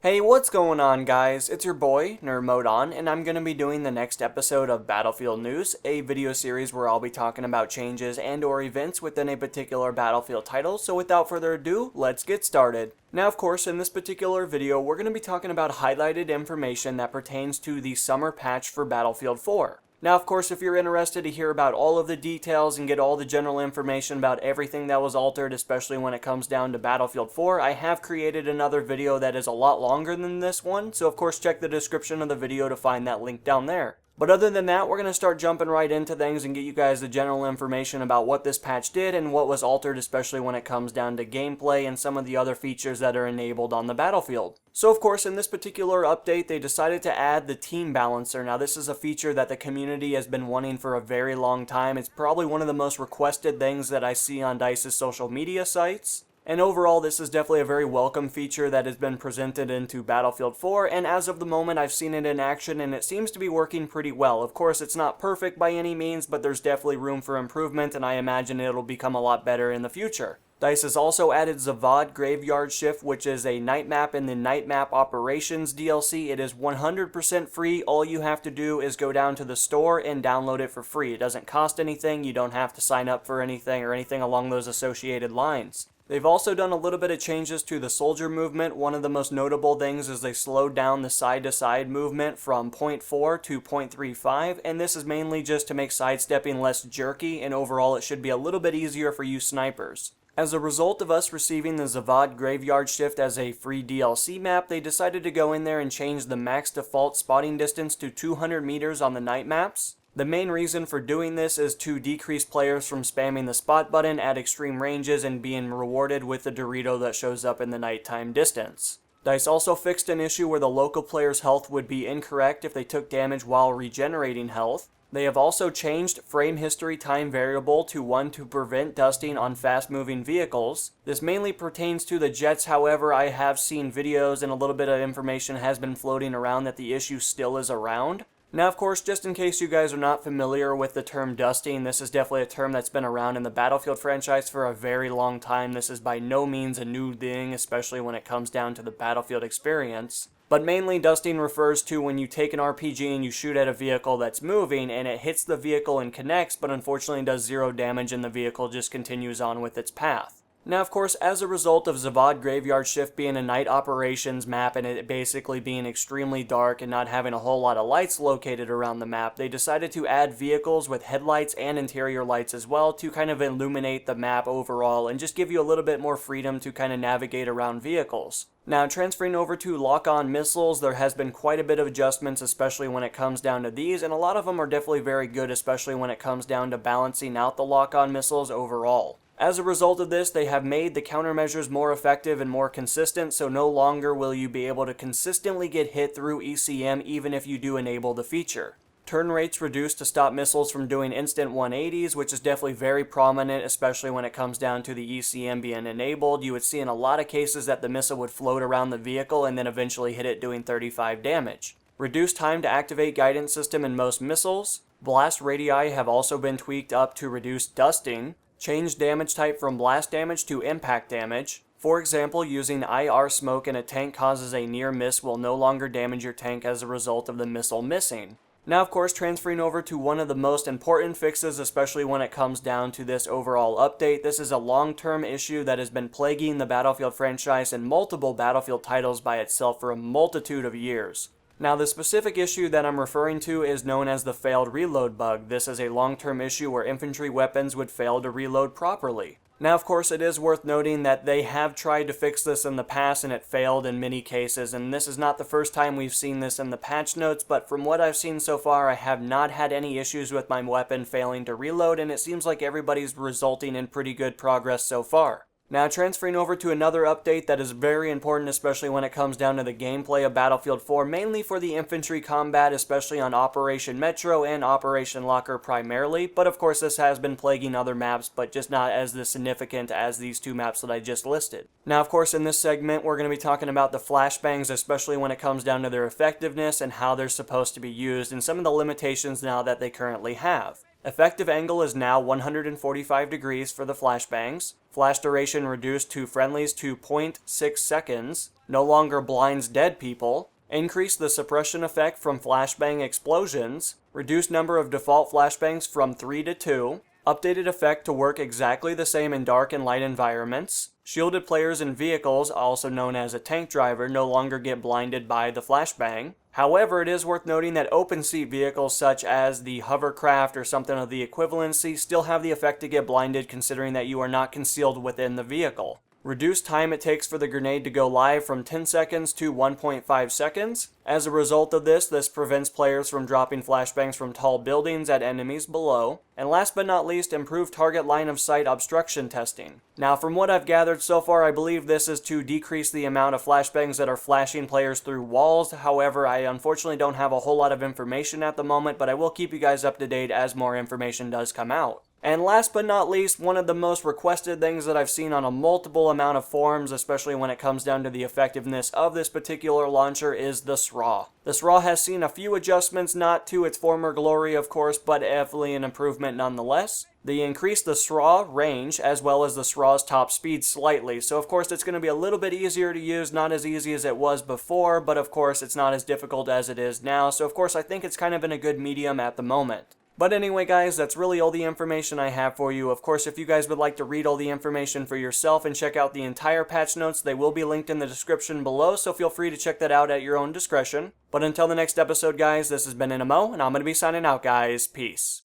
Hey, what's going on, guys? It's your boy, NerdMode, and I'm going to be doing the next episode of Battlefield News, a video series where I'll be talking about changes and/or events within a particular Battlefield title. So without further ado, let's get started. Now, of course, in this particular video, we're going to be talking about highlighted information that pertains to the summer patch for Battlefield 4. Now, of course, if you're interested to hear about all of the details and get all the general information about everything that was altered, especially when it comes down to Battlefield 4, I have created another video that is a lot longer than this one, so of course check the description of the video to find that link down there. But other than that, we're going to start jumping right into things and get you guys the general information about what this patch did and what was altered, especially when it comes down to gameplay and some of the other features that are enabled on the battlefield. So of course, in this particular update, they decided to add the team balancer. Now this is a feature that the community has been wanting for a very long time. It's probably one of the most requested things that I see on DICE's social media sites. And overall, this is definitely a very welcome feature that has been presented into Battlefield 4, and as of the moment, I've seen it in action, and it seems to be working pretty well. Of course, it's not perfect by any means, but there's definitely room for improvement, and I imagine it'll become a lot better in the future. DICE has also added Zavad Graveyard Shift, which is a night map in the Night Map Operations DLC. It is 100% free. All you have to do is go down to the store and download it for free. It doesn't cost anything. You don't have to sign up for anything or anything along those associated lines. They've also done a little bit of changes to the soldier movement. One of the most notable things is they slowed down the side-to-side movement from 0.4 to 0.35, and this is mainly just to make sidestepping less jerky, and overall it should be a little bit easier for you snipers. As a result of us receiving the Zavad Graveyard Shift as a free DLC map, they decided to go in there and change the max default spotting distance to 200 meters on the night maps. The main reason for doing this is to decrease players from spamming the spot button at extreme ranges and being rewarded with the Dorito that shows up in the nighttime distance. DICE also fixed an issue where the local player's health would be incorrect if they took damage while regenerating health. They have also changed frame history time variable to 1 to prevent dusting on fast-moving vehicles. This mainly pertains to the jets, however, I have seen videos and a little bit of information has been floating around that the issue still is around. Now, of course, just in case you guys are not familiar with the term dusting, this is definitely a term that's been around in the Battlefield franchise for a very long time. This is by no means a new thing, especially when it comes down to the Battlefield experience. But mainly, dusting refers to when you take an RPG and you shoot at a vehicle that's moving and it hits the vehicle and connects, but unfortunately does zero damage and the vehicle just continues on with its path. Now, of course, as a result of Zavad Graveyard Shift being a night operations map and it basically being extremely dark and not having a whole lot of lights located around the map, they decided to add vehicles with headlights and interior lights as well to kind of illuminate the map overall and just give you a little bit more freedom to kind of navigate around vehicles. Now, transferring over to lock-on missiles, there has been quite a bit of adjustments, especially when it comes down to these, and a lot of them are definitely very good, especially when it comes down to balancing out the lock-on missiles overall. As a result of this, they have made the countermeasures more effective and more consistent, so no longer will you be able to consistently get hit through ECM even if you do enable the feature. Turn rates reduced to stop missiles from doing instant 180s, which is definitely very prominent, especially when it comes down to the ECM being enabled. You would see in a lot of cases that the missile would float around the vehicle and then eventually hit it doing 35 damage. Reduced time to activate guidance system in most missiles. Blast radii have also been tweaked up to reduce dusting. Change damage type from blast damage to impact damage. For example, using IR smoke in a tank causes a near miss will no longer damage your tank as a result of the missile missing. Now, of course, transferring over to one of the most important fixes, especially when it comes down to this overall update. This is a long-term issue that has been plaguing the Battlefield franchise and multiple Battlefield titles by itself for a multitude of years. Now, the specific issue that I'm referring to is known as the failed reload bug. This is a long-term issue where infantry weapons would fail to reload properly. Now, of course, it is worth noting that they have tried to fix this in the past and it failed in many cases, and this is not the first time we've seen this in the patch notes, but from what I've seen so far, I have not had any issues with my weapon failing to reload, and it seems like everybody's resulting in pretty good progress so far. Now, transferring over to another update that is very important, especially when it comes down to the gameplay of Battlefield 4, mainly for the infantry combat, especially on Operation Metro and Operation Locker primarily, but of course this has been plaguing other maps, but just not as significant as these two maps that I just listed. Now, of course, in this segment, we're going to be talking about the flashbangs, especially when it comes down to their effectiveness and how they're supposed to be used, and some of the limitations now that they currently have. Effective angle is now 145 degrees for the flashbangs. Flash duration reduced to friendlies to 0.6 seconds. No longer blinds dead people. Increase the suppression effect from flashbang explosions. Reduced number of default flashbangs from 3 to 2. Updated effect to work exactly the same in dark and light environments. Shielded players in vehicles, also known as a tank driver, no longer get blinded by the flashbang. However, it is worth noting that open seat vehicles such as the hovercraft or something of the equivalency still have the effect to get blinded, considering that you are not concealed within the vehicle. Reduced time it takes for the grenade to go live from 10 seconds to 1.5 seconds. As a result of this prevents players from dropping flashbangs from tall buildings at enemies below. And last but not least, improved target line of sight obstruction testing. Now, from what I've gathered so far, I believe this is to decrease the amount of flashbangs that are flashing players through walls. However, I unfortunately don't have a whole lot of information at the moment, but I will keep you guys up to date as more information does come out. And last but not least, one of the most requested things that I've seen on a multiple amount of forums, especially when it comes down to the effectiveness of this particular launcher, is the SRAW. The SRAW has seen a few adjustments, not to its former glory of course, but definitely an improvement nonetheless. They increased the SRAW range as well as the SRAW's top speed slightly, so of course it's going to be a little bit easier to use, not as easy as it was before, but of course it's not as difficult as it is now, so of course I think it's kind of in a good medium at the moment. But anyway guys, that's really all the information I have for you. Of course, if you guys would like to read all the information for yourself and check out the entire patch notes, they will be linked in the description below, so feel free to check that out at your own discretion. But until the next episode guys, this has been NMO, and I'm going to be signing out guys. Peace.